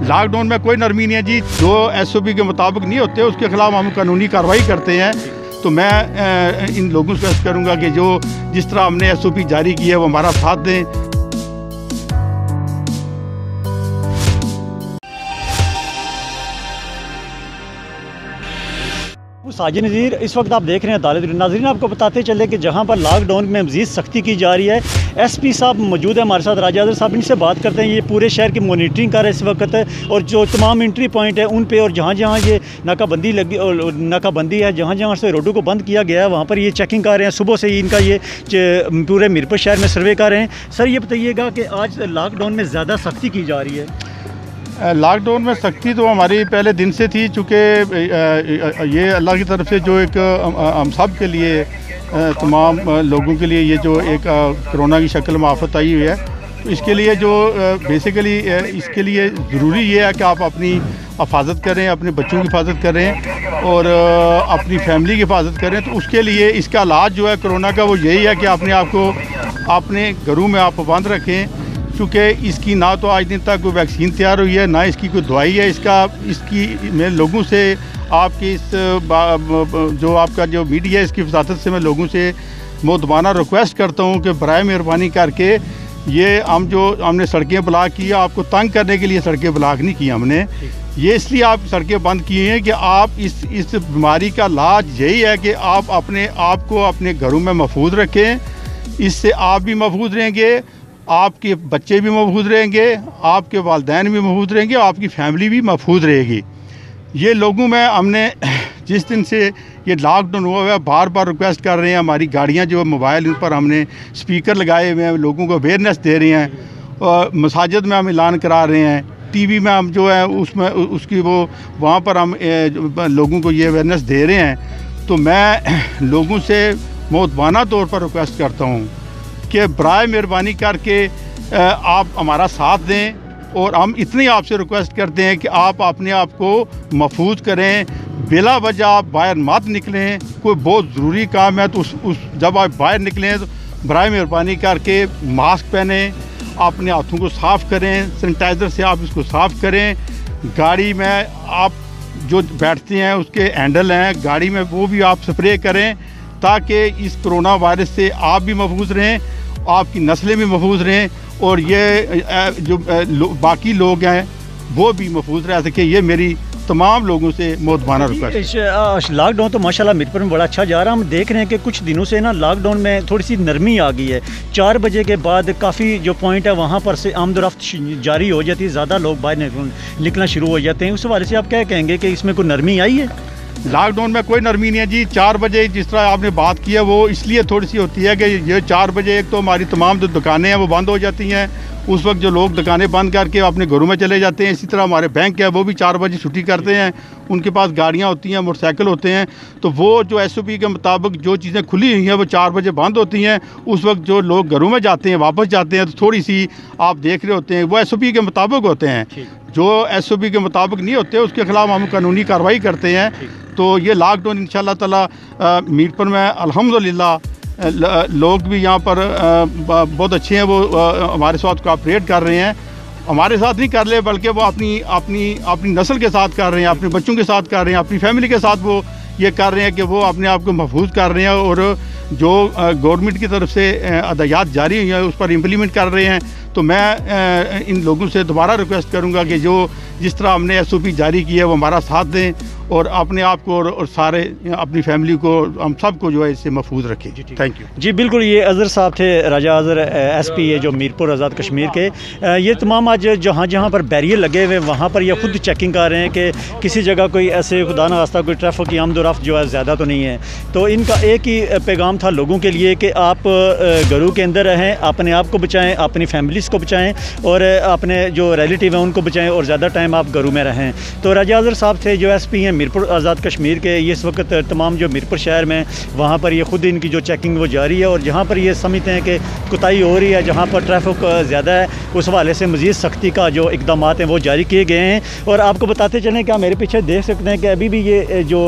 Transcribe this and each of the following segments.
Lockdown में कोई नरमी नहीं है जी। जो SOP के मुताबिक नहीं होते उसके खिलाफ हम कानूनी कार्रवाई करते हैं। तो मैं इन लोगों से अर्ज़ करूँगा कि जो जिस तरह हमने SOP जारी की है वो हमारा साथ दें। साजिद नज़ीर, इस वक्त आप देख रहे हैं अदालत। नाज़रीन, आपको बताते चले कि जहां पर लॉकडाउन में मज़ीद सख्ती की जा रही है, SP साहब मौजूद है हमारे साथ, राजा आज़र साहब, इनसे बात करते हैं। ये पूरे शहर की मॉनिटरिंग कर रहे हैं इस वक्त, और जो तमाम एंट्री पॉइंट है उन पे और जहां जहां ये नाकाबंदी है, जहां जहां से रोडों को बंद किया गया है, वहाँ पर ये चेकिंग कर रहे हैं। सुबह से ही इनका ये पूरे मीरपुर शहर में सर्वे कर रहे हैं। सर, ये बताइएगा कि आज लॉकडाउन में ज़्यादा सख्ती की जा रही है? लॉकडाउन में सख्ती तो हमारी पहले दिन से थी, चूँकि ये अल्लाह की तरफ से जो एक हम सब के लिए, तमाम लोगों के लिए ये जो एक कोरोना की शक्ल में आफत आई हुई है, तो इसके लिए जो बेसिकली इसके लिए ज़रूरी ये है कि आप अपनी हिफाजत करें, अपने बच्चों की हिफाजत करें और अपनी फैमिली की हिफाजत करें। तो उसके लिए इसका इलाज जो है कोरोना का वो यही है कि अपने आप को अपने घरों में आप पाबंद रखें, क्योंकि इसकी ना तो आज दिन तक कोई वैक्सीन तैयार हुई है, ना इसकी कोई दवाई है। इसकी मैं लोगों से आपकी जो आपका जो मीडिया है इसकी वसातत से मैं लोगों से मुद्दमाना रिक्वेस्ट करता हूँ कि बराए मेहरबानी करके ये हमने सड़कें ब्लॉक की, आपको तंग करने के लिए सड़कें ब्लॉक नहीं की हमने। ये इसलिए आप सड़कें बंद किए हैं कि आप इस बीमारी का इलाज यही है कि आप अपने आप को अपने घरों में महफूज रखें। इससे आप भी महफूज रहेंगे, आपके बच्चे भी महफूज रहेंगे, आपके वालिदैन भी महफूज रहेंगे, आपकी फैमिली भी महफूज रहेगी। ये लोगों में हमने जिस दिन से ये लॉकडाउन हुआ है बार बार रिक्वेस्ट कर रहे हैं। हमारी गाड़ियां जो मोबाइल उन पर हमने स्पीकर लगाए हुए हैं, लोगों को अवेयरनेस दे रहे हैं, और मसाजिद में हम ऐलान करा रहे हैं, TV में हम जो है उसमें उसकी वो वहाँ पर हम लोगों को ये अवेयरनेस दे रहे हैं। तो मैं लोगों से मुतबाना तौर पर रिक्वेस्ट करता हूँ कि बराए मेहरबानी करके आप हमारा साथ दें, और हम इतनी आपसे रिक्वेस्ट करते हैं कि आप अपने आप को महफूज करें, बिला वजह आप बाहर मत निकलें। कोई बहुत ज़रूरी काम है तो जब आप बाहर निकलें तो बराए मेहरबानी करके मास्क पहने, अपने हाथों को साफ़ करें, सैनिटाइज़र से आप इसको साफ़ करें। गाड़ी में आप जो बैठते हैं उसके हैंडल हैं गाड़ी में, वो भी आप स्प्रे करें ताकि इस कोरोना वायरस से आप भी महफूज रहें, आपकी नस्लें भी महफूज रहें, और ये जो बाकी लोग हैं वो भी महफूज रह सके। ये मेरी तमाम लोगों से मुतबाना रिक्वेस्ट। लॉकडाउन तो माशाल्लाह मीरपुर में बड़ा अच्छा जा रहा है। हम देख रहे हैं कि कुछ दिनों से ना लॉकडाउन में थोड़ी सी नरमी आ गई है। 4 बजे के बाद काफ़ी जो पॉइंट है वहाँ पर से आमदोरफ्त जारी हो जाती है, ज़्यादा लोग बाहर निकलना शुरू हो जाते हैं। उस हवाले से आप क्या कहेंगे कि इसमें कोई नरमी आई है? लॉकडाउन में कोई नरमी नहीं है जी। 4 बजे जिस तरह आपने बात की है वो इसलिए थोड़ी सी होती है कि ये 4 बजे एक तो हमारी तमाम जो दुकानें हैं वो बंद हो जाती हैं। उस वक्त जो लोग दुकानें बंद करके अपने घरों में चले जाते हैं। इसी तरह हमारे बैंक है वो भी 4 बजे छुट्टी करते हैं, उनके पास गाड़ियाँ होती हैं, मोटरसाइकिल होते हैं। तो वो जो SOP के मुताबिक जो चीज़ें खुली हुई हैं वो 4 बजे बंद होती हैं। उस वक्त जो लोग घरों में जाते हैं, वापस जाते हैं, तो थोड़ी सी आप देख रहे होते हैं वो SOP के मुताबिक होते हैं। जो SOP के मुताबिक नहीं होते उसके खिलाफ हम कानूनी कार्रवाई करते हैं। तो ये लॉकडाउन इंशाल्लाह ताला मीरपुर में अल्हम्दुलिल्लाह लोग भी यहाँ पर बहुत अच्छे हैं, वो हमारे साथ कोऑपरेट कर रहे हैं। हमारे साथ नहीं कर रहे बल्कि वो अपनी नस्ल के साथ कर रहे हैं, अपने बच्चों के साथ कर रहे हैं, अपनी फैमिली के साथ वो ये कर रहे हैं कि वो अपने आप को महफूज कर रहे हैं, और जो गवर्नमेंट की तरफ से हदायत जारी हुई है उस पर इम्प्लीमेंट कर रहे हैं। तो मैं इन लोगों से दोबारा रिक्वेस्ट करूंगा कि जो जिस तरह हमने SOP जारी की है वो हमारा साथ दें, और अपने आप को और सारे अपनी फैमिली को, हम सब को जो है इससे महफूज रखें। थैंक यू जी। बिल्कुल, ये अज़र साहब थे, राजा अज़र SP है जो मीरपुर आज़ाद कश्मीर के। ये तमाम आज जहाँ जहाँ पर बैरियर लगे हुए वहाँ पर ये खुद चेकिंग कर रहे हैं कि किसी जगह कोई ऐसे खुदा न खास्ता कोई ट्रैफिक की आमदोरफ्त जो है ज़्यादा तो नहीं है। तो इनका एक ही पैगाम था लोगों के लिए कि आप घरों के अंदर रहें, अपने आप को बचाएँ, अपनी फैमिलीज़ को बचाएँ, और अपने जो रिलेटिव हैं उनको बचाएँ, और ज़्यादा टाइम आप घरों में रहें। तो राजा अज़र साहब थे जो SP हैं मीरपुर आज़ाद कश्मीर के ये इस वक्त तमाम जो मीरपुर शहर में वहाँ पर ये ख़ुद इनकी जो चेकिंग वो जारी है, और जहाँ पर ये समझते हैं कि कोताही हो रही है, जहाँ पर ट्रैफिक ज़्यादा है, उस हवाले से मज़ीद सख्ती का जो इक़दाम हैं वो जारी किए गए हैं। और आपको बताते चलें कि आप मेरे पीछे देख सकते हैं कि अभी भी ये जो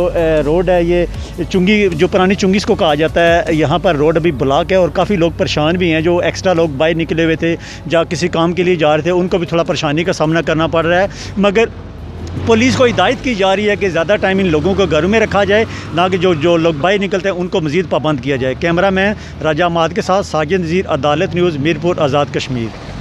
रोड है, ये चुंगी जो पुरानी चुंगी इसको कहा जाता है, यहाँ पर रोड अभी ब्लॉक है और काफ़ी लोग परेशान भी हैं। जो एक्स्ट्रा लोग बाहर निकले हुए थे या किसी काम के लिए जा रहे थे, उनको भी थोड़ा परेशानी का सामना करना पड़ रहा है। मगर पुलिस को हिदायत की जा रही है कि ज़्यादा टाइम इन लोगों को घरों में रखा जाए, ना कि जो लोग बाहर निकलते हैं उनको मज़ीद पाबंद किया जाए। कैमरा मैन राजा माद के साथ साजिद नज़ीर, अदालत न्यूज़, मीरपुर आज़ाद कश्मीर।